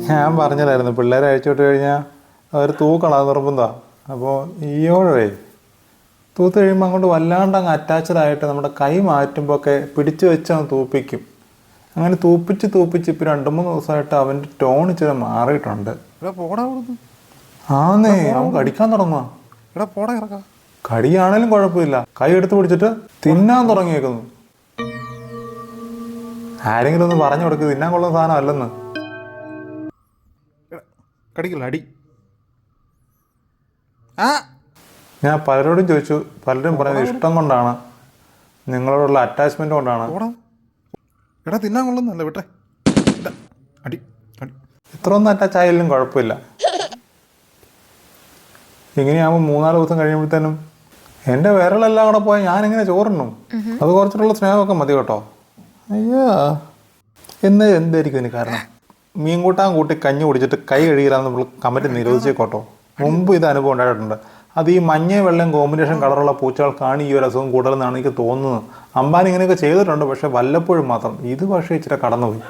ഞാൻ പറഞ്ഞില്ലായിരുന്നു പിള്ളേരെ അഴിച്ചോട്ട് കഴിഞ്ഞാൽ അവർ തൂക്കണം, അത് നിർബന്ധമാണ്. അപ്പോൾ ഈയോഴേ തൂത്ത് കഴിയുമ്പോൾ അങ്ങോട്ട് വല്ലാണ്ട് അങ്ങ് അറ്റാച്ച്ഡായിട്ട് നമ്മുടെ കൈ മാറ്റുമ്പോൾ ഒക്കെ പിടിച്ചു വെച്ച് അവൻ തൂപ്പിക്കും. അങ്ങനെ തൂപ്പിച്ച് ഇപ്പോൾ 2-3 ദിവസമായിട്ട് അവൻ്റെ ടോൺ ഇച്ചിരി മാറിയിട്ടുണ്ട്. ആന്നേ, അവൻ കടിക്കാൻ തുടങ്ങുക. കടിയാണേലും കുഴപ്പമില്ല, കൈ എടുത്ത് പിടിച്ചിട്ട് തിന്നാൻ തുടങ്ങിയേക്കുന്നു. ആരെങ്കിലും ഒന്ന് പറഞ്ഞു കൊടുക്കുക, തിന്നാൻ കൊള്ളുന്ന സാധനം അല്ലെന്ന്. കടിക്കില്ല, അടി. ഞാൻ പലരോടും ചോദിച്ചു, പലരും പറയുന്നത് ഇഷ്ടം കൊണ്ടാണ്, നിങ്ങളോടുള്ള അറ്റാച്ച്മെന്റ് കൊണ്ടാണ്. എടാ തിന്നാൻ കൊള്ളുന്നല്ല, വിട്ടെ. അടി അടി. ഇത്രയൊന്നും അറ്റാച്ച് ആയാലും കുഴപ്പമില്ല. ഇങ്ങനെയാകുമ്പോൾ 3-4 ദിവസം കഴിയുമ്പോഴത്തേനും എൻ്റെ വിരലെല്ലാം കൂടെ പോയാൽ ഞാനിങ്ങനെ ചോറിനും. അത് കുറച്ചിട്ടുള്ള സ്നേഹമൊക്കെ മതി കേട്ടോ. അയ്യോ, എന്തായിരിക്കും ഇതിന് കാരണം? മീൻ കൂട്ടാൻ കൂട്ടി കഞ്ഞി കുടിച്ചിട്ട് കൈ കഴുകിയില്ലാന്ന് നമ്മൾ കമൻറ്റ് നിരോധിച്ചേക്കോട്ടോ. മുമ്പ് ഇത് അനുഭവം ഉണ്ടായിട്ടുണ്ട്. അത് ഈ മഞ്ഞ വെള്ളം കോമ്പിനേഷൻ കളറുള്ള പൂച്ചകൾക്കാണ് ഈ ഒരു അസുഖം കൂടുതലെന്നാണ് എനിക്ക് തോന്നുന്നത്. അമ്പാൻ ഇങ്ങനെയൊക്കെ ചെയ്തിട്ടുണ്ട്, പക്ഷെ വല്ലപ്പോഴും മാത്രം. ഇത് പക്ഷേ ഇച്ചിരി കടന്നുപോയി.